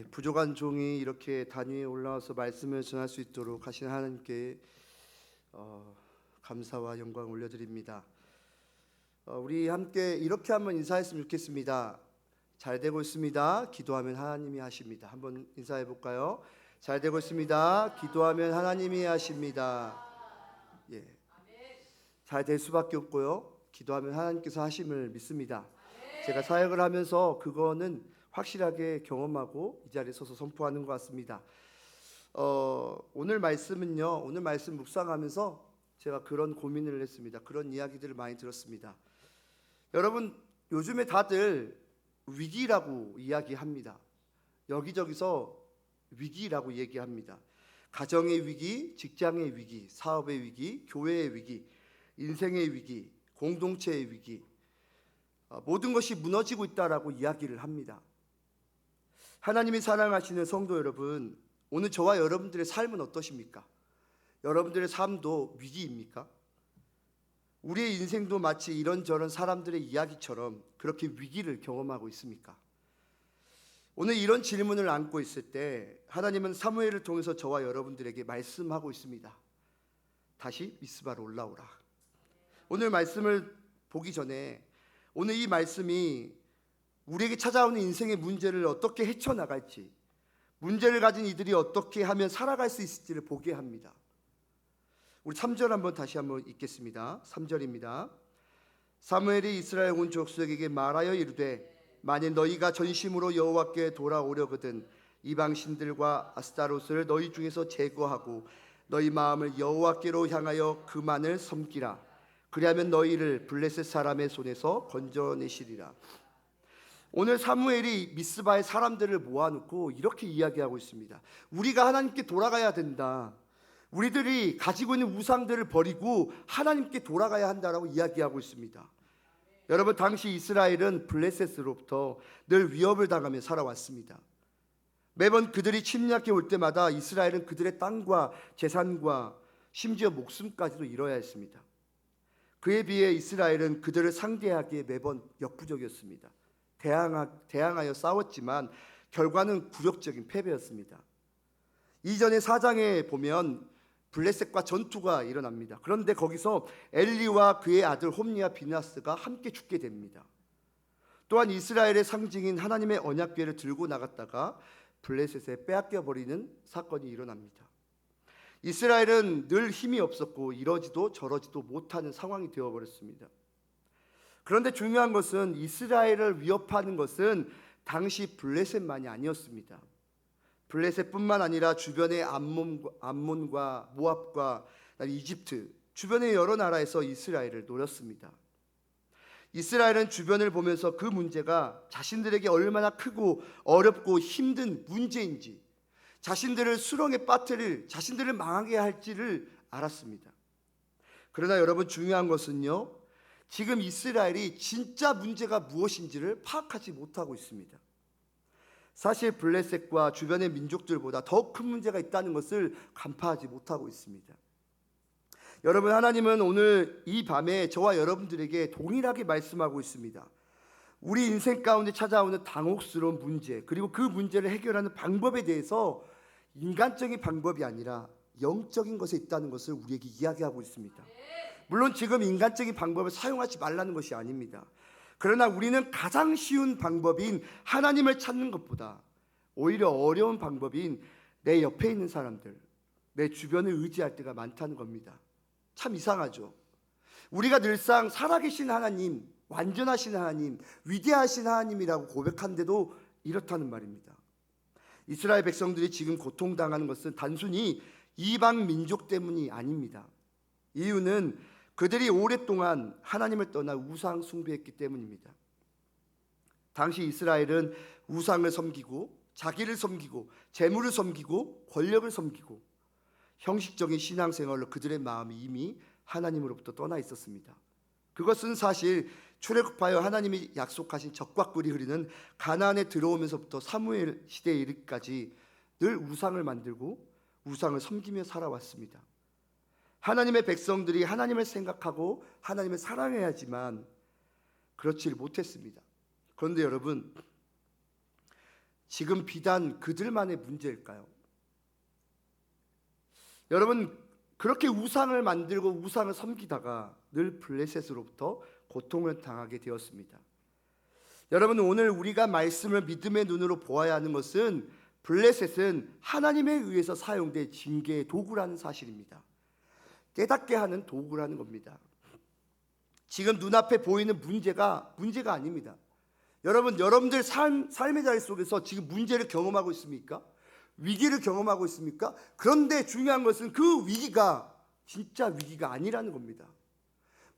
부족한 종이 이렇게 단위에 올라와서 말씀을 전할 수 있도록 하신 하나님께 감사와 영광 올려드립니다. 우리 함께 이렇게 한번 인사했으면 좋겠습니다. 잘 되고 있습니다. 기도하면 하나님이 하십니다. 한번 인사해 볼까요? 잘 되고 있습니다. 기도하면 하나님이 하십니다. 잘 될 수밖에 없고요. 기도하면 하나님께서 하심을 믿습니다. 제가 사역을 하면서 그거는 확실하게 경험하고 이 자리에 서서 선포하는 것 같습니다. 오늘 말씀은요, 오늘 말씀 묵상하면서 제가 그런 고민을 했습니다. 그런 이야기들을 많이 들었습니다. 여러분, 요즘에 다들 위기라고 이야기합니다. 여기저기서 위기라고 얘기합니다. 가정의 위기, 직장의 위기, 사업의 위기, 교회의 위기, 인생의 위기, 공동체의 위기, 모든 것이 무너지고 있다라고 이야기를 합니다. 하나님이 사랑하시는 성도 여러분, 오늘 저와 여러분들의 삶은 어떠십니까? 여러분들의 삶도 위기입니까? 우리의 인생도 마치 이런저런 사람들의 이야기처럼 그렇게 위기를 경험하고 있습니까? 오늘 이런 질문을 안고 있을 때 하나님은 사무엘을 통해서 저와 여러분들에게 말씀하고 있습니다. 다시 미스바로 올라오라. 오늘 말씀을 보기 전에 오늘 이 말씀이 우리에게 찾아오는 인생의 문제를 어떻게 헤쳐나갈지, 문제를 가진 이들이 어떻게 하면 살아갈 수 있을지를 보게 합니다. 우리 3절 한번 다시 한번 읽겠습니다. 3절입니다. 사무엘이 이스라엘 온 족속에게 말하여 이르되 만일 너희가 전심으로 여호와께 돌아오려거든 이방 신들과 아스타롯을 너희 중에서 제거하고 너희 마음을 여호와께로 향하여 그만을 섬기라. 그리하면 너희를 블레셋 사람의 손에서 건져내시리라. 오늘 사무엘이 미스바의 사람들을 모아놓고 이렇게 이야기하고 있습니다. 우리가 하나님께 돌아가야 된다. 우리들이 가지고 있는 우상들을 버리고 하나님께 돌아가야 한다라고 이야기하고 있습니다. 여러분, 당시 이스라엘은 블레셋으로부터 늘 위협을 당하며 살아왔습니다. 매번 그들이 침략해 올 때마다 이스라엘은 그들의 땅과 재산과 심지어 목숨까지도 잃어야 했습니다. 그에 비해 이스라엘은 그들을 상대하기에 매번 역부족이었습니다. 대항하여 싸웠지만 결과는 굴욕적인 패배였습니다. 이전의 4장에 보면 블레셋과 전투가 일어납니다. 그런데 거기서 엘리와 그의 아들 홈리와 비나스가 함께 죽게 됩니다. 또한 이스라엘의 상징인 하나님의 언약궤를 들고 나갔다가 블레셋에 빼앗겨 버리는 사건이 일어납니다. 이스라엘은 늘 힘이 없었고 이러지도 저러지도 못하는 상황이 되어버렸습니다. 그런데 중요한 것은 이스라엘을 위협하는 것은 당시 블레셋만이 아니었습니다. 블레셋뿐만 아니라 주변의 암몬과 모압과 이집트, 주변의 여러 나라에서 이스라엘을 노렸습니다. 이스라엘은 주변을 보면서 그 문제가 자신들에게 얼마나 크고 어렵고 힘든 문제인지, 자신들을 수렁에 빠뜨릴, 자신들을 망하게 할지를 알았습니다. 그러나 여러분, 중요한 것은요, 지금 이스라엘이 진짜 문제가 무엇인지를 파악하지 못하고 있습니다. 사실 블레셋과 주변의 민족들보다 더 큰 문제가 있다는 것을 간파하지 못하고 있습니다. 여러분, 하나님은 오늘 이 밤에 저와 여러분들에게 동일하게 말씀하고 있습니다. 우리 인생 가운데 찾아오는 당혹스러운 문제, 그리고 그 문제를 해결하는 방법에 대해서 인간적인 방법이 아니라 영적인 것에 있다는 것을 우리에게 이야기하고 있습니다. 물론 지금 인간적인 방법을 사용하지 말라는 것이 아닙니다. 그러나 우리는 가장 쉬운 방법인 하나님을 찾는 것보다 오히려 어려운 방법인 내 옆에 있는 사람들, 내 주변을 의지할 때가 많다는 겁니다. 참 이상하죠. 우리가 늘상 살아계신 하나님, 완전하신 하나님, 위대하신 하나님이라고 고백하는데도 이렇다는 말입니다. 이스라엘 백성들이 지금 고통당하는 것은 단순히 이방 민족 때문이 아닙니다. 이유는 그들이 오랫동안 하나님을 떠나 우상 숭배했기 때문입니다. 당시 이스라엘은 우상을 섬기고 자기를 섬기고 재물을 섬기고 권력을 섬기고 형식적인 신앙생활로 그들의 마음이 이미 하나님으로부터 떠나 있었습니다. 그것은 사실 출애굽하여 하나님이 약속하신 적과 꿀이 흐르는 가나안에 들어오면서부터 사무엘 시대에 이르기까지 늘 우상을 만들고 우상을 섬기며 살아왔습니다. 하나님의 백성들이 하나님을 생각하고 하나님을 사랑해야지만 그렇지 못했습니다. 그런데 여러분, 지금 비단 그들만의 문제일까요? 여러분, 그렇게 우상을 만들고 우상을 섬기다가 늘 블레셋으로부터 고통을 당하게 되었습니다. 여러분, 오늘 우리가 말씀을 믿음의 눈으로 보아야 하는 것은 블레셋은 하나님에 의해서 사용된 징계의 도구라는 사실입니다. 깨닫게 하는 도구라는 겁니다. 지금 눈앞에 보이는 문제가 아닙니다. 여러분들 삶의 자리 속에서 지금 문제를 경험하고 있습니까? 위기를 경험하고 있습니까? 그런데 중요한 것은 그 위기가 진짜 위기가 아니라는 겁니다.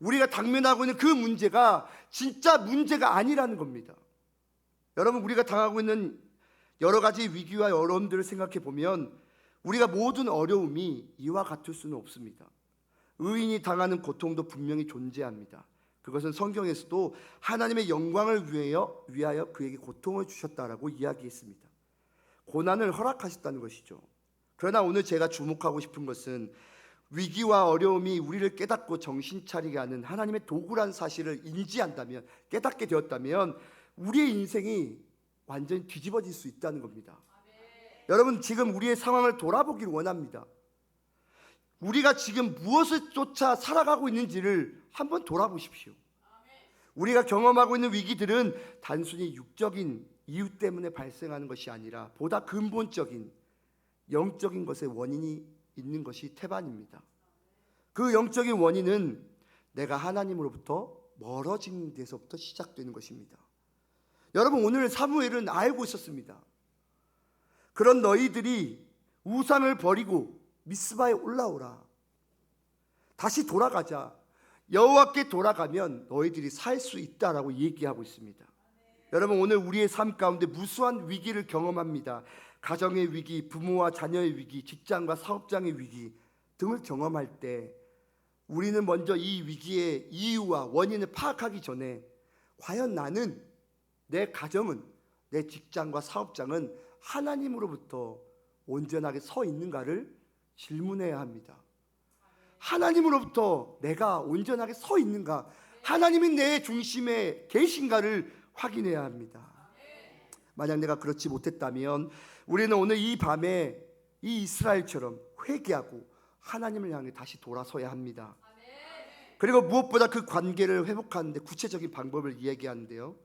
우리가 당면하고 있는 그 문제가 진짜 문제가 아니라는 겁니다. 여러분, 우리가 당하고 있는 여러 가지 위기와 어려움들을 생각해 보면 우리가 모든 어려움이 이와 같을 수는 없습니다. 의인이 당하는 고통도 분명히 존재합니다. 그것은 성경에서도 하나님의 영광을 위하여 그에게 고통을 주셨다라고 이야기했습니다. 고난을 허락하셨다는 것이죠. 그러나 오늘 제가 주목하고 싶은 것은 위기와 어려움이 우리를 깨닫고 정신 차리게 하는 하나님의 도구라는 사실을 인지한다면, 깨닫게 되었다면 우리의 인생이 완전히 뒤집어질 수 있다는 겁니다. 여러분, 지금 우리의 상황을 돌아보기를 원합니다. 우리가 지금 무엇을 쫓아 살아가고 있는지를 한번 돌아보십시오. 우리가 경험하고 있는 위기들은 단순히 육적인 이유 때문에 발생하는 것이 아니라 보다 근본적인 영적인 것의 원인이 있는 것이 태반입니다. 그 영적인 원인은 내가 하나님으로부터 멀어진 데서부터 시작되는 것입니다. 여러분, 오늘 사무엘은 알고 있었습니다. 그런 너희들이 우상을 버리고 미스바에 올라오라. 다시 돌아가자. 여호와께 돌아가면 너희들이 살 수 있다라고 얘기하고 있습니다. 여러분, 오늘 우리의 삶 가운데 무수한 위기를 경험합니다. 가정의 위기, 부모와 자녀의 위기, 직장과 사업장의 위기 등을 경험할 때 우리는 먼저 이 위기의 이유와 원인을 파악하기 전에 과연 나는, 내 가정은, 내 직장과 사업장은 하나님으로부터 온전하게 서 있는가를 질문해야 합니다. 하나님으로부터 내가 온전하게 서 있는가, 하나님이 내 중심에 계신가를 확인해야 합니다. 만약 내가 그렇지 못했다면 우리는 오늘 이 밤에 이 이스라엘처럼 회개하고 하나님을 향해 다시 돌아서야 합니다. 그리고 무엇보다 그 관계를 회복하는데 구체적인 방법을 이야기하는데요,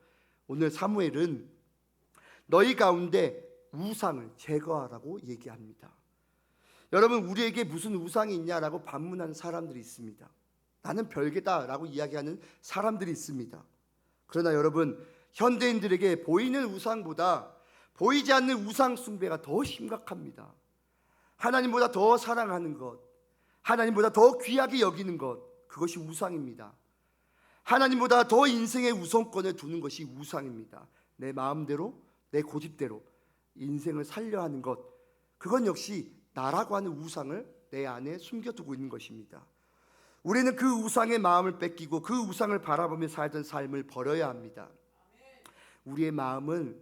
오늘 사무엘은 너희 가운데 우상을 제거하라고 얘기합니다. 여러분, 우리에게 무슨 우상이 있냐라고 반문하는 사람들이 있습니다. 나는 별개다라고 이야기하는 사람들이 있습니다. 그러나 여러분, 현대인들에게 보이는 우상보다 보이지 않는 우상 숭배가 더 심각합니다. 하나님보다 더 사랑하는 것, 하나님보다 더 귀하게 여기는 것, 그것이 우상입니다. 하나님보다 더 인생의 우선권을 두는 것이 우상입니다. 내 마음대로, 내 고집대로 인생을 살려 하는 것, 그건 역시 나라고 하는 우상을 내 안에 숨겨두고 있는 것입니다. 우리는 그 우상의 마음을 뺏기고 그 우상을 바라보며 살던 삶을 버려야 합니다. 우리의 마음을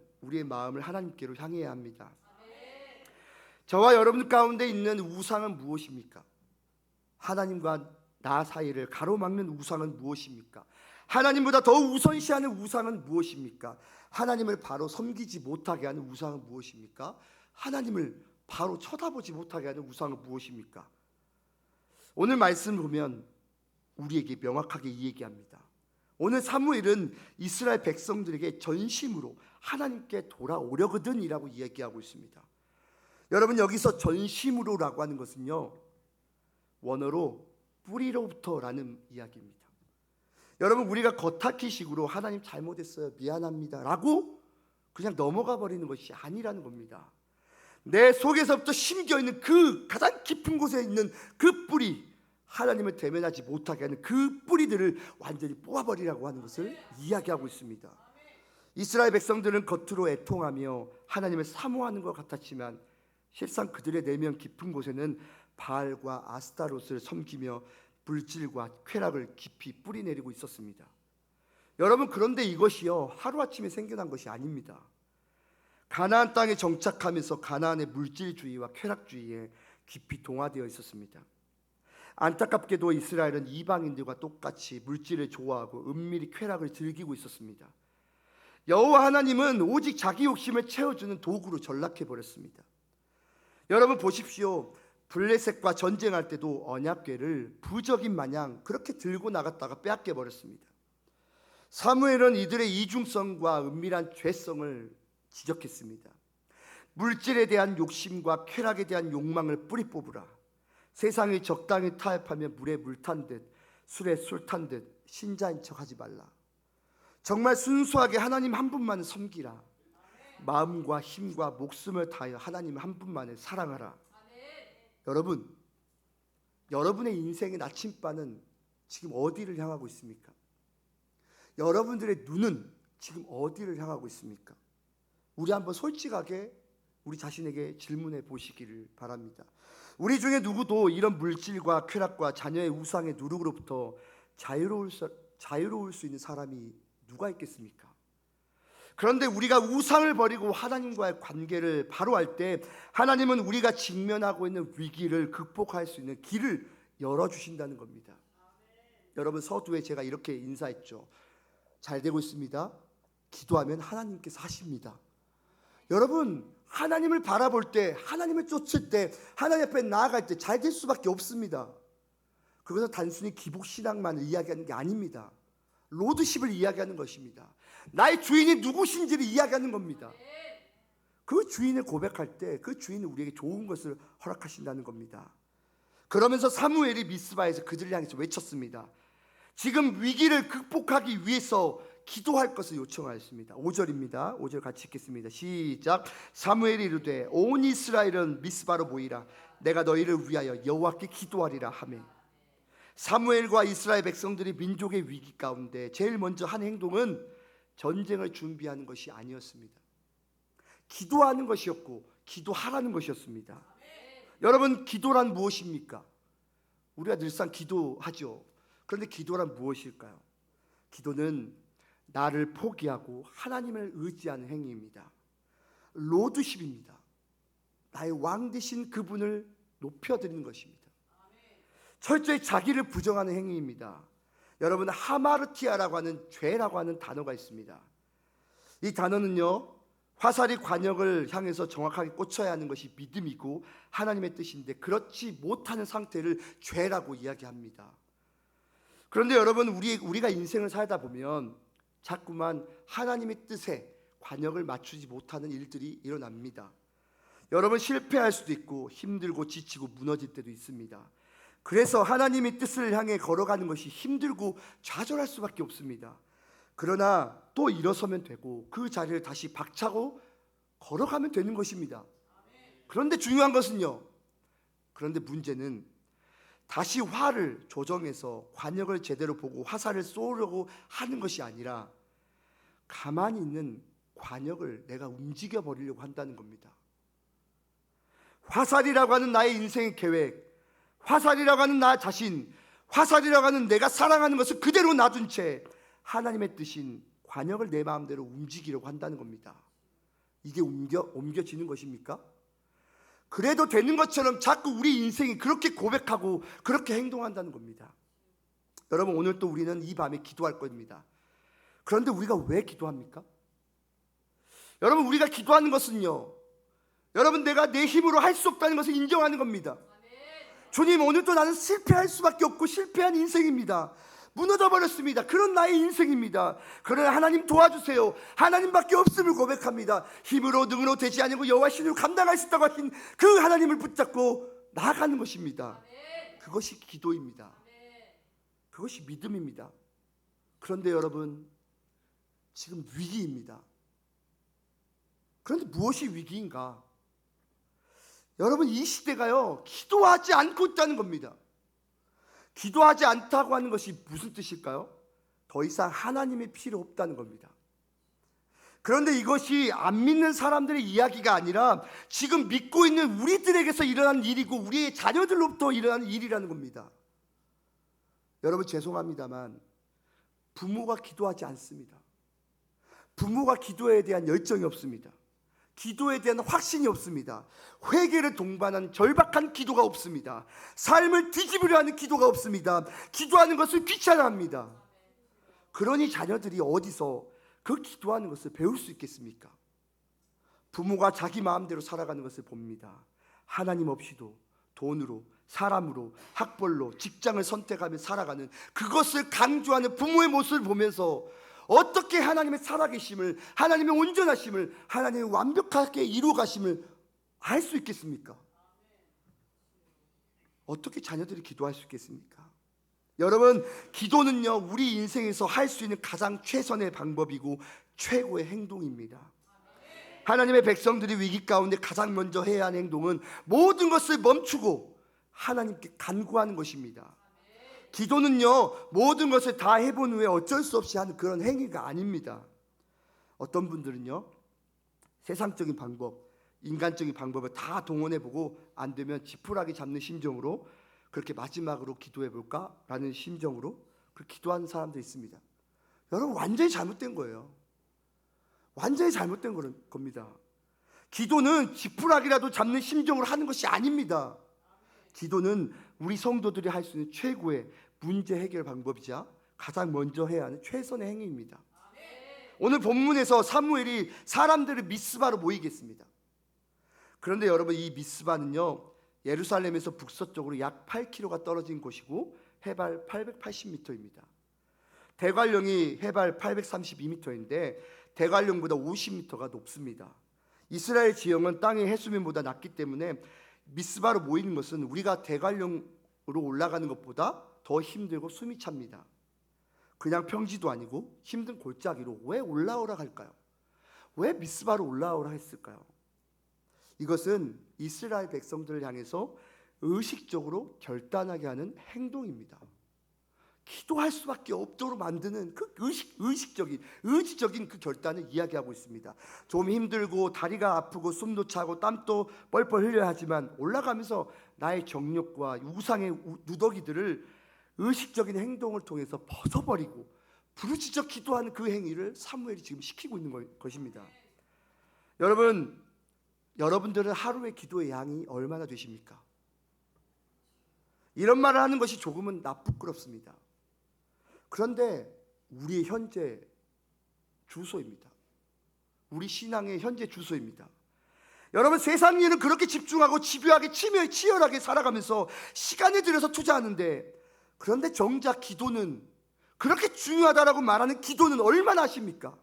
하나님께로 향해야 합니다. 저와 여러분 가운데 있는 우상은 무엇입니까? 하나님과 나 사이를 가로막는 우상은 무엇입니까? 하나님보다 더 우선시하는 우상은 무엇입니까? 하나님을 바로 섬기지 못하게 하는 우상은 무엇입니까? 하나님을 바로 쳐다보지 못하게 하는 우상은 무엇입니까? 오늘 말씀 보면 우리에게 명확하게 이 얘기합니다. 오늘 사무엘은 이스라엘 백성들에게 전심으로 하나님께 돌아오려거든 이라고 이야기하고 있습니다. 여러분, 여기서 전심으로라고 하는 것은요, 원어로 뿌리로부터라는 이야기입니다. 여러분, 우리가 겉핥기식으로 하나님 잘못했어요, 미안합니다 라고 그냥 넘어가 버리는 것이 아니라는 겁니다. 내 속에서부터 심겨있는 그 가장 깊은 곳에 있는 그 뿌리, 하나님을 대면하지 못하게 하는 그 뿌리들을 완전히 뽑아버리라고 하는 것을 이야기하고 있습니다. 이스라엘 백성들은 겉으로 애통하며 하나님을 사모하는 것 같았지만 실상 그들의 내면 깊은 곳에는 바알과 아스타롯을 섬기며 물질과 쾌락을 깊이 뿌리내리고 있었습니다. 여러분, 그런데 이것이요, 하루아침에 생겨난 것이 아닙니다. 가나안 땅에 정착하면서 가나안의 물질주의와 쾌락주의에 깊이 동화되어 있었습니다. 안타깝게도 이스라엘은 이방인들과 똑같이 물질을 좋아하고 은밀히 쾌락을 즐기고 있었습니다. 여호와 하나님은 오직 자기 욕심을 채워주는 도구로 전락해 버렸습니다. 여러분 보십시오. 블레셋과 전쟁할 때도 언약궤를 부적인 마냥 그렇게 들고 나갔다가 빼앗겨 버렸습니다. 사무엘은 이들의 이중성과 은밀한 죄성을 지적했습니다. 물질에 대한 욕심과 쾌락에 대한 욕망을 뿌리 뽑으라. 세상이 적당히 타협하며 물에 물 탄 듯 술에 술 탄 듯 신자인 척하지 말라. 정말 순수하게 하나님 한 분만을 섬기라. 마음과 힘과 목숨을 다하여 하나님 한 분만을 사랑하라. 여러분, 여러분의 인생의 나침반은 지금 어디를 향하고 있습니까? 여러분들의 눈은 지금 어디를 향하고 있습니까? 우리 한번 솔직하게 우리 자신에게 질문해 보시기를 바랍니다. 우리 중에 누구도 이런 물질과 쾌락과 자녀의 우상의 누룩으로부터 자유로울 수 있는 사람이 누가 있겠습니까? 그런데 우리가 우상을 버리고 하나님과의 관계를 바로 할 때 하나님은 우리가 직면하고 있는 위기를 극복할 수 있는 길을 열어주신다는 겁니다. 여러분, 서두에 제가 이렇게 인사했죠. 잘 되고 있습니다. 기도하면 하나님께서 하십니다. 여러분, 하나님을 바라볼 때, 하나님을 쫓을 때, 하나님 앞에 나아갈 때 잘 될 수밖에 없습니다. 그것은 단순히 기복신앙만 이야기하는 게 아닙니다. 로드십을 이야기하는 것입니다. 나의 주인이 누구신지를 이야기하는 겁니다. 그 주인을 고백할 때 그 주인은 우리에게 좋은 것을 허락하신다는 겁니다. 그러면서 사무엘이 미스바에서 그들을 향해서 외쳤습니다. 지금 위기를 극복하기 위해서 기도할 것을 요청하였습니다. 5절입니다. 5절 같이 읽겠습니다. 시작. 사무엘이 이르되 온 이스라엘은 미스바로 모이라. 내가 너희를 위하여 여호와께 기도하리라 하매. 사무엘과 이스라엘 백성들이 민족의 위기 가운데 제일 먼저 한 행동은 전쟁을 준비하는 것이 아니었습니다. 기도하는 것이었고 기도하라는 것이었습니다. 여러분, 기도란 무엇입니까? 우리가 늘상 기도하죠. 그런데 기도란 무엇일까요? 기도는 나를 포기하고 하나님을 의지하는 행위입니다. 로드십입니다. 나의 왕 되신 그분을 높여드리는 것입니다. 철저히 자기를 부정하는 행위입니다. 여러분, 하마르티아라고 하는 죄라고 하는 단어가 있습니다. 이 단어는요, 화살이 관역을 향해서 정확하게 꽂혀야 하는 것이 믿음이고 하나님의 뜻인데 그렇지 못하는 상태를 죄라고 이야기합니다. 그런데 여러분, 우리가 인생을 살다 보면 자꾸만 하나님의 뜻에 관역을 맞추지 못하는 일들이 일어납니다. 여러분, 실패할 수도 있고 힘들고 지치고 무너질 때도 있습니다. 그래서 하나님의 뜻을 향해 걸어가는 것이 힘들고 좌절할 수밖에 없습니다. 그러나 또 일어서면 되고 그 자리를 다시 박차고 걸어가면 되는 것입니다. 그런데 중요한 것은요, 그런데 문제는 다시 화를 조정해서 관역을 제대로 보고 화살을 쏘려고 하는 것이 아니라 가만히 있는 관역을 내가 움직여 버리려고 한다는 겁니다. 화살이라고 하는 나의 인생의 계획, 화살이라고 하는 나 자신, 화살이라고 하는 내가 사랑하는 것을 그대로 놔둔 채 하나님의 뜻인 관역을 내 마음대로 움직이려고 한다는 겁니다. 이게 옮겨지는 것입니까? 그래도 되는 것처럼 자꾸 우리 인생이 그렇게 고백하고 그렇게 행동한다는 겁니다. 여러분, 오늘 또 우리는 이 밤에 기도할 겁니다. 그런데 우리가 왜 기도합니까? 여러분, 우리가 기도하는 것은요, 여러분, 내가 내 힘으로 할 수 없다는 것을 인정하는 겁니다. 주님, 오늘도 나는 실패할 수밖에 없고 실패한 인생입니다. 무너져 버렸습니다. 그런 나의 인생입니다. 그러나 하나님 도와주세요. 하나님밖에 없음을 고백합니다. 힘으로 능으로 되지 아니고 여호와 신으로 감당할 수 있다고 하신 그 하나님을 붙잡고 나아가는 것입니다. 그것이 기도입니다. 그것이 믿음입니다. 그런데 여러분, 지금 위기입니다. 그런데 무엇이 위기인가? 여러분, 이 시대가요, 기도하지 않고 있다는 겁니다. 기도하지 않다고 하는 것이 무슨 뜻일까요? 더 이상 하나님이 필요 없다는 겁니다. 그런데 이것이 안 믿는 사람들의 이야기가 아니라 지금 믿고 있는 우리들에게서 일어난 일이고 우리의 자녀들로부터 일어나는 일이라는 겁니다. 여러분, 죄송합니다만 부모가 기도하지 않습니다. 부모가 기도에 대한 열정이 없습니다. 기도에 대한 확신이 없습니다. 회개를 동반한 절박한 기도가 없습니다. 삶을 뒤집으려 하는 기도가 없습니다. 기도하는 것을 귀찮아합니다. 그러니 자녀들이 어디서 그 기도하는 것을 배울 수 있겠습니까? 부모가 자기 마음대로 살아가는 것을 봅니다. 하나님 없이도 돈으로, 사람으로, 학벌로, 직장을 선택하며 살아가는 그것을 강조하는 부모의 모습을 보면서 어떻게 하나님의 살아계심을, 하나님의 온전하심을, 하나님의 완벽하게 이루어가심을 알 수 있겠습니까? 어떻게 자녀들이 기도할 수 있겠습니까? 여러분, 기도는요, 우리 인생에서 할 수 있는 가장 최선의 방법이고 최고의 행동입니다. 하나님의 백성들이 위기 가운데 가장 먼저 해야 하는 행동은 모든 것을 멈추고 하나님께 간구하는 것입니다. 기도는요, 모든 것을 다 해본 후에 어쩔 수 없이 하는 그런 행위가 아닙니다. 어떤 분들은요, 세상적인 방법, 인간적인 방법을 다 동원해보고 안 되면 지푸라기 잡는 심정으로 그렇게 마지막으로 기도해볼까? 라는 심정으로 그렇게 기도하는 사람도 있습니다. 여러분, 완전히 잘못된 거예요. 완전히 잘못된 겁니다. 기도는 지푸라기라도 잡는 심정으로 하는 것이 아닙니다. 기도는 우리 성도들이 할 수 있는 최고의 문제 해결 방법이자 가장 먼저 해야 하는 최선의 행위입니다. 오늘 본문에서 사무엘이 사람들을 미스바로 모이겠습니다. 그런데 여러분, 이 미스바는요, 예루살렘에서 북서쪽으로 약 8km가 떨어진 곳이고 해발 880m입니다. 대관령이 해발 832m인데 대관령보다 50m가 높습니다. 이스라엘 지형은 땅의 해수면보다 낮기 때문에 미스바로 모이는 것은 우리가 대관령으로 올라가는 것보다 더 힘들고 숨이 찹니다. 그냥 평지도 아니고 힘든 골짜기로 왜 올라오라 할까요? 왜 미스바로 올라오라 했을까요? 이것은 이스라엘 백성들을 향해서 의식적으로 결단하게 하는 행동입니다. 기도할 수밖에 없도록 만드는 그 의지적인 그 결단을 이야기하고 있습니다. 좀 힘들고 다리가 아프고 숨도 차고 땀도 뻘뻘 흘려야 하지만 올라가면서 나의 정욕과 우상의 누더기들을 의식적인 행동을 통해서 벗어버리고 부르짖어 기도하는 그 행위를 사무엘이 지금 시키고 있는 것입니다. 여러분들은 하루의 기도의 양이 얼마나 되십니까? 이런 말을 하는 것이 조금은 부끄럽습니다. 그런데 우리의 현재 주소입니다. 우리 신앙의 현재 주소입니다. 여러분, 세상 일은 그렇게 집중하고 집요하게 치열하게 살아가면서 시간을 들여서 투자하는데, 그런데 정작 기도는, 그렇게 중요하다라고 말하는 기도는 얼마나 하십니까?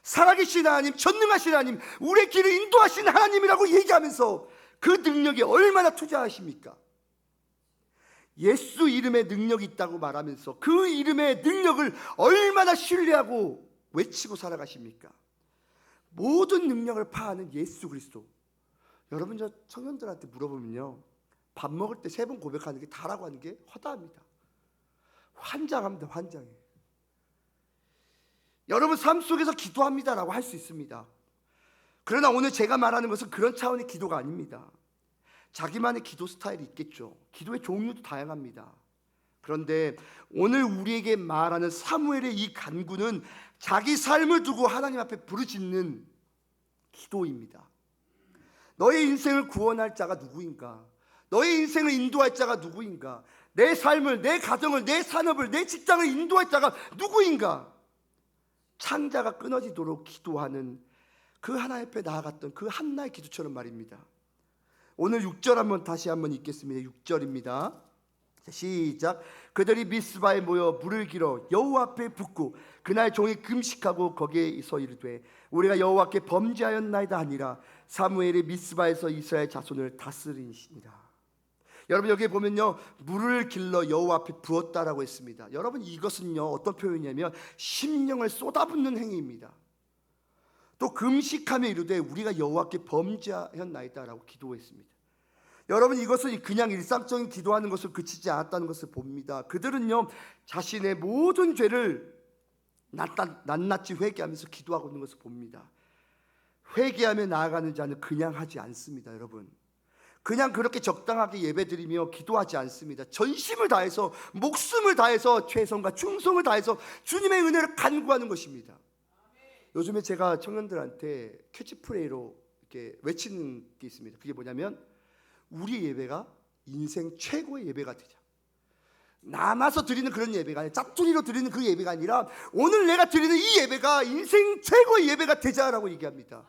살아계신 하나님, 전능하신 하나님, 우리의 길을 인도하신 하나님이라고 얘기하면서 그 능력에 얼마나 투자하십니까? 예수 이름에 능력이 있다고 말하면서 그 이름의 능력을 얼마나 신뢰하고 외치고 살아가십니까? 모든 능력을 파하는 예수 그리스도. 여러분, 저 청년들한테 물어보면요, 밥 먹을 때 3번 고백하는 게 다라고 하는 게 허다합니다. 환장합니다. 환장해. 여러분, 삶 속에서 기도합니다라고 할 수 있습니다. 그러나 오늘 제가 말하는 것은 그런 차원의 기도가 아닙니다. 자기만의 기도 스타일이 있겠죠. 기도의 종류도 다양합니다. 그런데 오늘 우리에게 말하는 사무엘의 이 간구는 자기 삶을 두고 하나님 앞에 부르짖는 기도입니다. 너의 인생을 구원할 자가 누구인가? 너의 인생을 인도할 자가 누구인가? 내 삶을, 내 가정을, 내 산업을, 내 직장을 인도할 자가 누구인가? 창자가 끊어지도록 기도하는 그 하나님 앞에 나아갔던 그 한나의 기도처럼 말입니다. 오늘 6절 다시 한번 읽겠습니다. 6절입니다. 시작. 그들이 미스바에 모여 물을 길어 여호와 앞에 붓고 그날 종일 금식하고 거기에서 이르되 우리가 여호와께 범죄하였나이다 하니라. 사무엘이 미스바에서 이스라엘 자손을 다스리시니라. 여러분, 여기에 보면요, 물을 길러 여호와 앞에 부었다라고 했습니다. 여러분, 이것은요, 어떤 표현이냐면 심령을 쏟아붓는 행위입니다. 또 금식하며 이르되 우리가 여호와께 범죄하였나이다라고 기도했습니다. 여러분, 이것은 그냥 일상적인 기도하는 것을 그치지 않았다는 것을 봅니다. 그들은요, 자신의 모든 죄를 낱낱이 회개하면서 기도하고 있는 것을 봅니다. 회개하며 나아가는 자는 그냥 하지 않습니다. 여러분, 그냥 그렇게 적당하게 예배드리며 기도하지 않습니다. 전심을 다해서, 목숨을 다해서, 최선과 충성을 다해서 주님의 은혜를 간구하는 것입니다. 요즘에 제가 청년들한테 캐치프레이로 이렇게 외치는 게 있습니다. 그게 뭐냐면 우리 예배가 인생 최고의 예배가 되자. 남아서 드리는 그런 예배가 아니라, 짝퉁이로 드리는 그 예배가 아니라 오늘 내가 드리는 이 예배가 인생 최고의 예배가 되자라고 얘기합니다.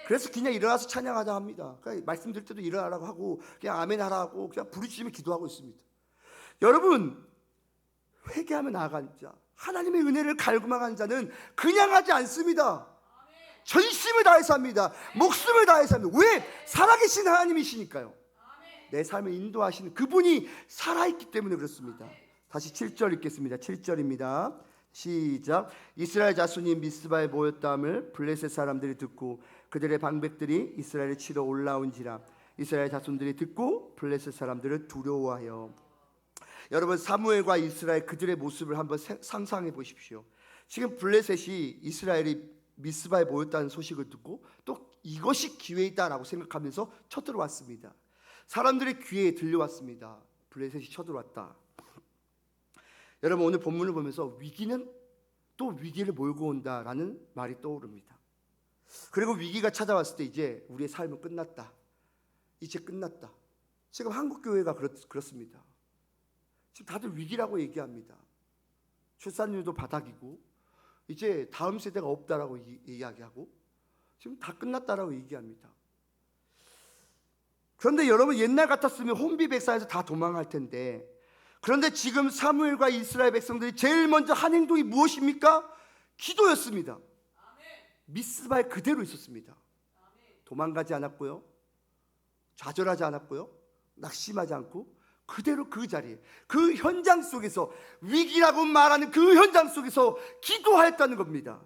그래서 그냥 일어나서 찬양하자 합니다. 그러니까 말씀 드릴 때도 일어나라고 하고 그냥 아멘 하라고 그냥 부르짖으며 기도하고 있습니다. 여러분, 회개하며 나아가는 자, 하나님의 은혜를 갈구망하는 자는 그냥 하지 않습니다. 전심을 다해서 합니다. 목숨을 다해서 합니다. 왜? 살아계신 하나님이시니까요. 내 삶을 인도하시는 그분이 살아있기 때문에 그렇습니다. 다시 7절 읽겠습니다. 7절입니다. 시작. 이스라엘 자손이 미스바에 모였다함을 블레셋 사람들이 듣고 그들의 방백들이 이스라엘을 치러 올라온지라. 이스라엘 자손들이 듣고 블레셋 사람들을 두려워하여. 여러분, 사무엘과 이스라엘 그들의 모습을 한번 상상해 보십시오. 지금 블레셋이 이스라엘이 미스바에 모였다는 소식을 듣고 또 이것이 기회이다라고 생각하면서 쳐들어왔습니다. 사람들의 귀에 들려왔습니다. 블레셋이 쳐들어왔다. 여러분, 오늘 본문을 보면서 위기는 또 위기를 몰고 온다라는 말이 떠오릅니다. 그리고 위기가 찾아왔을 때 이제 우리의 삶은 끝났다. 이제 끝났다. 지금 한국 교회가 그렇습니다. 지금 다들 위기라고 얘기합니다. 출산율도 바닥이고 이제 다음 세대가 없다라고 이야기하고 지금 다 끝났다라고 얘기합니다. 그런데 여러분, 옛날 같았으면 혼비백산에서 다 도망할 텐데, 그런데 지금 사무엘과 이스라엘 백성들이 제일 먼저 한 행동이 무엇입니까? 기도였습니다. 미스바에 그대로 있었습니다. 도망가지 않았고요, 좌절하지 않았고요, 낙심하지 않고 그대로 그 자리에, 그 현장 속에서, 위기라고 말하는 그 현장 속에서 기도하였다는 겁니다.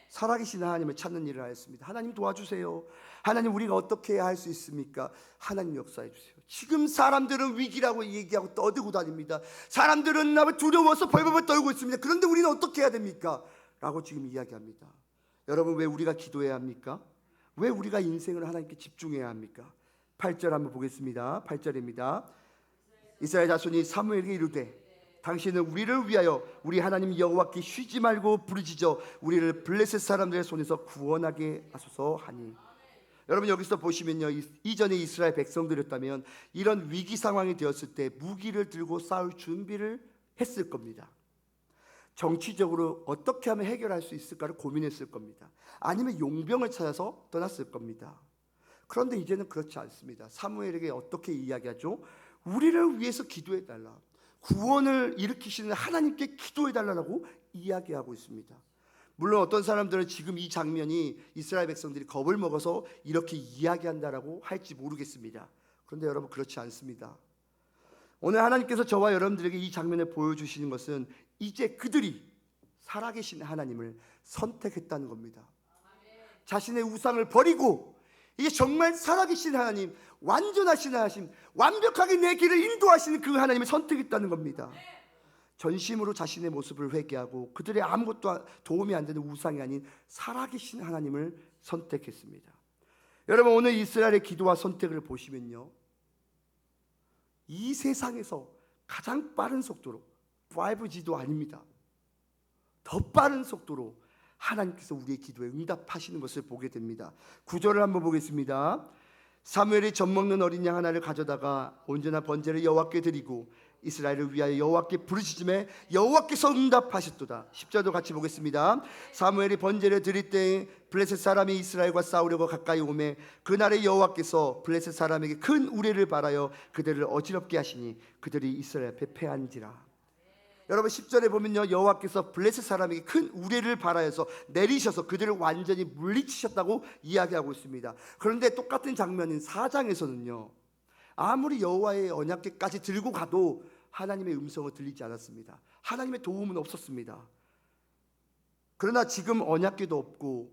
살아계신 하나님을 찾는 일을 하였습니다. 하나님 도와주세요. 하나님, 우리가 어떻게 해야 할 수 있습니까? 하나님 역사해 주세요. 지금 사람들은 위기라고 얘기하고 떠들고 다닙니다. 사람들은 나를 두려워서 벌벌벌 떨고 있습니다. 그런데 우리는 어떻게 해야 됩니까? 라고 지금 이야기합니다. 여러분, 왜 우리가 기도해야 합니까? 왜 우리가 인생을 하나님께 집중해야 합니까? 8절 한번 보겠습니다. 8절입니다. 이스라엘 자손이 사무엘에게 이르되 당신은 우리를 위하여 우리 하나님 여호와께 쉬지 말고 부르짖어 우리를 블레셋 사람들의 손에서 구원하게 하소서 하니. 여러분, 여기서 보시면요, 이전에 이스라엘 백성들이었다면 이런 위기 상황이 되었을 때 무기를 들고 싸울 준비를 했을 겁니다. 정치적으로 어떻게 하면 해결할 수 있을까를 고민했을 겁니다. 아니면 용병을 찾아서 떠났을 겁니다. 그런데 이제는 그렇지 않습니다. 사무엘에게 어떻게 이야기하죠? 우리를 위해서 기도해달라, 구원을 일으키시는 하나님께 기도해달라고 이야기하고 있습니다. 물론 어떤 사람들은 지금 이 장면이 이스라엘 백성들이 겁을 먹어서 이렇게 이야기한다라고 할지 모르겠습니다. 그런데 여러분, 그렇지 않습니다. 오늘 하나님께서 저와 여러분들에게 이 장면을 보여주시는 것은 이제 그들이 살아계신 하나님을 선택했다는 겁니다. 자신의 우상을 버리고 이게 정말 살아계신 하나님, 완전하신 하나님, 완벽하게 내 길을 인도하시는 그 하나님을 선택했다는 겁니다. 전심으로 자신의 모습을 회개하고 그들의 아무것도 도움이 안 되는 우상이 아닌 살아계신 하나님을 선택했습니다. 여러분, 오늘 이스라엘의 기도와 선택을 보시면요, 이 세상에서 가장 빠른 속도로, 5G도 아닙니다, 더 빠른 속도로 하나님께서 우리의 기도에 응답하시는 것을 보게 됩니다. 9절을 한번 보겠습니다. 사무엘이 젖먹는 어린 양 하나를 가져다가 온전한 번제를 여호와께 드리고 이스라엘을 위하여 여호와께 부르짖음에 여호와께서 응답하셨도다. 10절도 같이 보겠습니다. 사무엘이 번제를 드릴 때 블레셋 사람이 이스라엘과 싸우려고 가까이 오매 그날에 여호와께서 블레셋 사람에게 큰 우레를 발하여 그들을 어지럽게 하시니 그들이 이스라엘 앞에 패한지라. 여러분, 10절에 보면요, 여호와께서 블레셋 사람에게 큰 우레를 발하여서 내리셔서 그들을 완전히 물리치셨다고 이야기하고 있습니다. 그런데 똑같은 장면인 4장에서는요, 아무리 여호와의 언약궤까지 들고 가도 하나님의 음성을 들리지 않았습니다. 하나님의 도움은 없었습니다. 그러나 지금 언약궤도 없고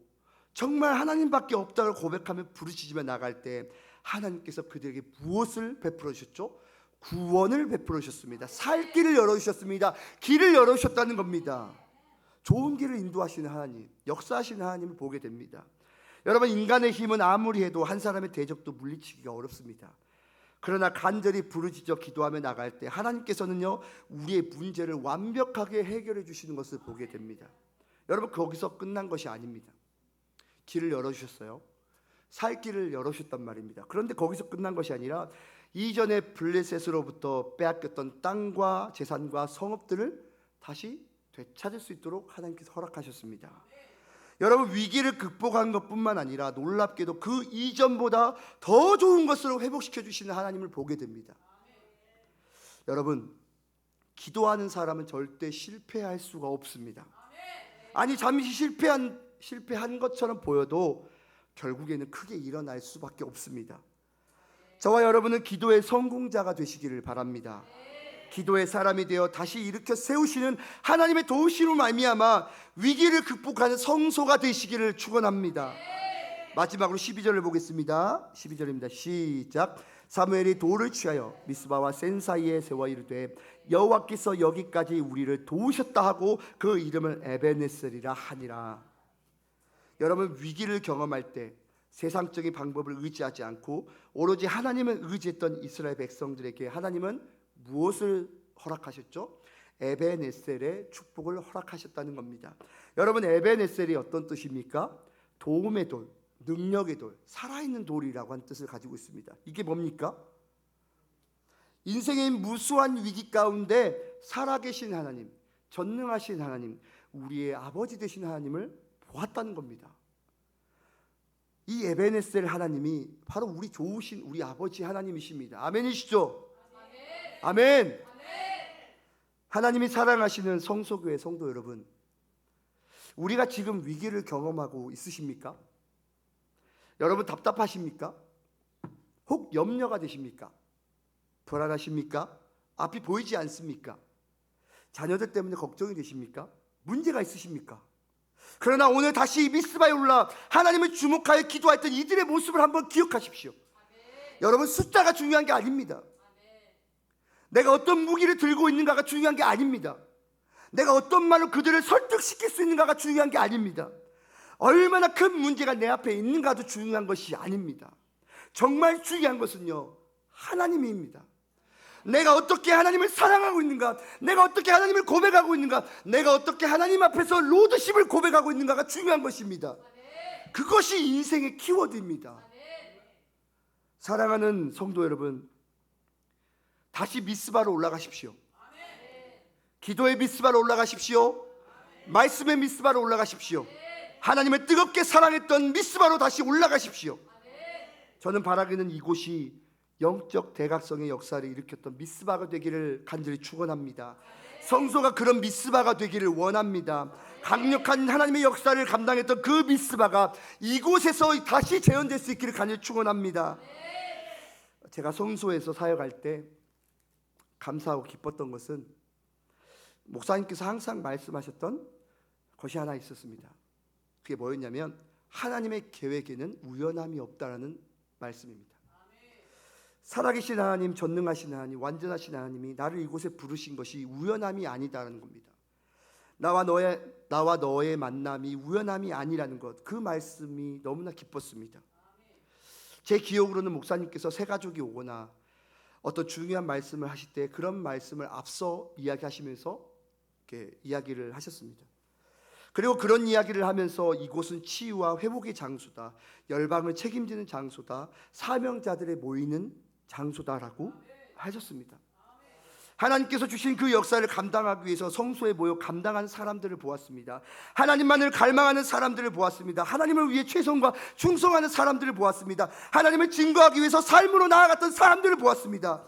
정말 하나님밖에 없다고 고백하며 부르짖으며 나갈 때 하나님께서 그들에게 무엇을 베풀어 주셨죠? 구원을 베풀어 주셨습니다. 살 길을 열어주셨습니다. 길을 열어주셨다는 겁니다. 좋은 길을 인도하시는 하나님, 역사하시는 하나님을 보게 됩니다. 여러분, 인간의 힘은 아무리 해도 한 사람의 대적도 물리치기가 어렵습니다. 그러나 간절히 부르짖어 기도하며 나갈 때 하나님께서는요, 우리의 문제를 완벽하게 해결해 주시는 것을 보게 됩니다. 여러분, 거기서 끝난 것이 아닙니다. 길을 열어주셨어요. 살 길을 열어주셨단 말입니다. 그런데 거기서 끝난 것이 아니라 이전에 블레셋으로부터 빼앗겼던 땅과 재산과 성읍들을 다시 되찾을 수 있도록 하나님께서 허락하셨습니다. 여러분, 위기를 극복한 것뿐만 아니라 놀랍게도 그 이전보다 더 좋은 것으로 회복시켜 주시는 하나님을 보게 됩니다. 여러분, 기도하는 사람은 절대 실패할 수가 없습니다. 아니, 잠시 실패한 것처럼 보여도 결국에는 크게 일어날 수밖에 없습니다. 저와 여러분은 기도의 성공자가 되시기를 바랍니다. 기도의 사람이 되어 다시 일으켜 세우시는 하나님의 도우심으로 말미암아 위기를 극복하는 성소가 되시기를 축원합니다. 마지막으로 12절을 보겠습니다. 12절입니다. 시작. 사무엘이 돌을 취하여 미스바와 센 사이에 세워 이르되 여호와께서 여기까지 우리를 도우셨다 하고 그 이름을 에베네셀이라 하니라. 여러분, 위기를 경험할 때 세상적인 방법을 의지하지 않고 오로지 하나님을 의지했던 이스라엘 백성들에게 하나님은 무엇을 허락하셨죠? 에베네셀의 축복을 허락하셨다는 겁니다. 여러분, 에베네셀이 어떤 뜻입니까? 도움의 돌, 능력의 돌, 살아있는 돌이라고 하는 뜻을 가지고 있습니다. 이게 뭡니까? 인생의 무수한 위기 가운데 살아계신 하나님, 전능하신 하나님, 우리의 아버지 되신 하나님을 보았다는 겁니다. 이 에베네셀 하나님이 바로 우리 좋으신 우리 아버지 하나님이십니다. 아멘이시죠? 아멘. 하나님이 사랑하시는 성소교회 성도 여러분, 우리가 지금 위기를 경험하고 있으십니까? 여러분, 답답하십니까? 혹 염려가 되십니까? 불안하십니까? 앞이 보이지 않습니까? 자녀들 때문에 걱정이 되십니까? 문제가 있으십니까? 그러나 오늘 다시 미스바에 올라 하나님을 주목하여 기도했던 이들의 모습을 한번 기억하십시오. 여러분, 숫자가 중요한 게 아닙니다. 내가 어떤 무기를 들고 있는가가 중요한 게 아닙니다. 내가 어떤 말로 그들을 설득시킬 수 있는가가 중요한 게 아닙니다. 얼마나 큰 문제가 내 앞에 있는가도 중요한 것이 아닙니다. 정말 중요한 것은요, 하나님입니다. 내가 어떻게 하나님을 사랑하고 있는가, 내가 어떻게 하나님을 고백하고 있는가, 내가 어떻게 하나님 앞에서 로드십을 고백하고 있는가가 중요한 것입니다. 그것이 인생의 키워드입니다. 사랑하는 성도 여러분, 다시 미스바로 올라가십시오. 기도의 미스바로 올라가십시오. 말씀의 미스바로 올라가십시오. 하나님을 뜨겁게 사랑했던 미스바로 다시 올라가십시오. 저는 바라기는 이곳이 영적 대각성의 역사를 일으켰던 미스바가 되기를 간절히 축원합니다. 성소가 그런 미스바가 되기를 원합니다. 강력한 하나님의 역사를 감당했던 그 미스바가 이곳에서 다시 재현될 수 있기를 간절히 축원합니다. 제가 성소에서 사역할 때 감사하고 기뻤던 것은 목사님께서 항상 말씀하셨던 것이 하나 있었습니다. 그게 뭐였냐면 하나님의 계획에는 우연함이 없다라는 말씀입니다. 살아계신 하나님, 전능하신 하나님, 완전하신 하나님이 나를 이곳에 부르신 것이 우연함이 아니다라는 겁니다. 나와 너의 만남이 우연함이 아니라는 것, 그 말씀이 너무나 기뻤습니다. 제 기억으로는 목사님께서 새 가족이 오거나 어떤 중요한 말씀을 하실 때 그런 말씀을 앞서 이야기하시면서 이렇게 이야기를 하셨습니다. 그리고 그런 이야기를 하면서 이곳은 치유와 회복의 장소다, 열방을 책임지는 장소다, 사명자들의 모이는 장소다라고 하셨습니다. 하나님께서 주신 그 역사를 감당하기 위해서 성소에 모여 감당한 사람들을 보았습니다. 하나님만을 갈망하는 사람들을 보았습니다. 하나님을 위해 최선과 충성하는 사람들을 보았습니다. 하나님을 증거하기 위해서 삶으로 나아갔던 사람들을 보았습니다.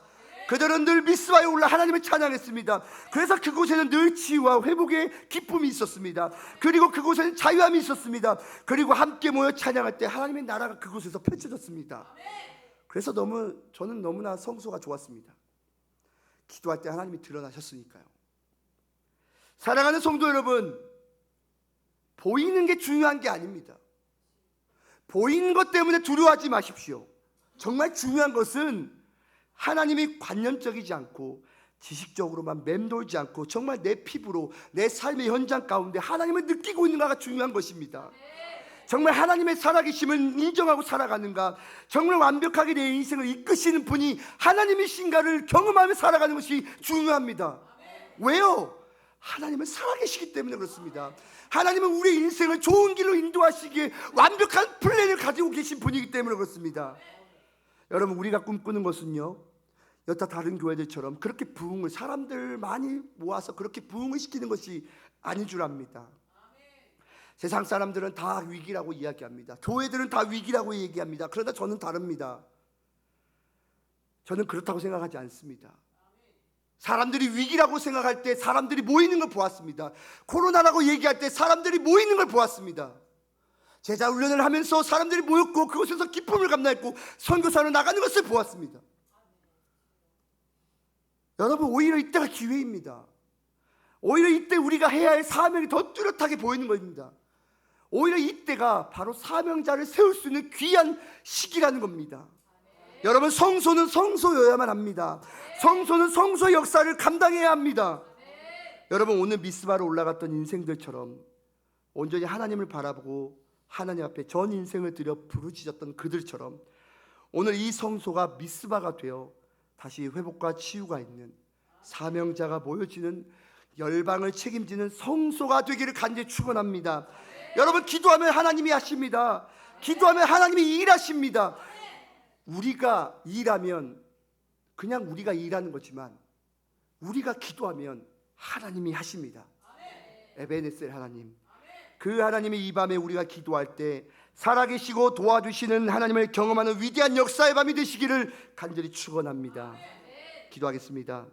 그들은 늘 미스바에 올라 하나님을 찬양했습니다. 그래서 그곳에는 늘 치유와 회복의 기쁨이 있었습니다. 그리고 그곳에는 자유함이 있었습니다. 그리고 함께 모여 찬양할 때 하나님의 나라가 그곳에서 펼쳐졌습니다. 그래서 저는 너무나 성소가 좋았습니다. 기도할 때 하나님이 드러나셨으니까요. 사랑하는 성도 여러분, 보이는 게 중요한 게 아닙니다. 보이는 것 때문에 두려워하지 마십시오. 정말 중요한 것은 하나님이 관념적이지 않고 지식적으로만 맴돌지 않고 정말 내 피부로 내 삶의 현장 가운데 하나님을 느끼고 있는가가 중요한 것입니다. 정말 하나님의 살아계심을 인정하고 살아가는가, 정말 완벽하게 내 인생을 이끄시는 분이 하나님이신가를 경험하며 살아가는 것이 중요합니다. 왜요? 하나님은 살아계시기 때문에 그렇습니다. 하나님은 우리의 인생을 좋은 길로 인도하시기에 완벽한 플랜을 가지고 계신 분이기 때문에 그렇습니다. 여러분, 우리가 꿈꾸는 것은요, 여타 다른 교회들처럼 그렇게 부흥을 사람들 많이 모아서 그렇게 부흥을 시키는 것이 아닌 줄 압니다. 세상 사람들은 다 위기라고 이야기합니다. 교회들은 다 위기라고 얘기합니다. 그러나 저는 다릅니다. 저는 그렇다고 생각하지 않습니다. 사람들이 위기라고 생각할 때 사람들이 모이는 걸 보았습니다. 코로나라고 얘기할 때 사람들이 모이는 걸 보았습니다. 제자 훈련을 하면서 사람들이 모였고 그곳에서 기쁨을 감당했고 선교사로 나가는 것을 보았습니다. 여러분, 오히려 이때가 기회입니다. 오히려 이때 우리가 해야 할 사명이 더 뚜렷하게 보이는 겁니다. 오히려 이때가 바로 사명자를 세울 수 있는 귀한 시기라는 겁니다. 여러분, 성소는 성소여야만 합니다. 성소는 성소의 역사를 감당해야 합니다. 여러분, 오늘 미스바로 올라갔던 인생들처럼 온전히 하나님을 바라보고 하나님 앞에 전 인생을 들여 부르짖었던 그들처럼 오늘 이 성소가 미스바가 되어 다시 회복과 치유가 있는 사명자가 모여지는 열방을 책임지는 성소가 되기를 간절히 축원합니다. 여러분, 기도하면 하나님이 하십니다. 기도하면 하나님이 일하십니다. 우리가 일하면 그냥 우리가 일하는 거지만 우리가 기도하면 하나님이 하십니다. 에베네셀 하나님, 그 하나님이 이 밤에 우리가 기도할 때 살아계시고 도와주시는 하나님을 경험하는 위대한 역사의 밤이 되시기를 간절히 축원합니다. 기도하겠습니다.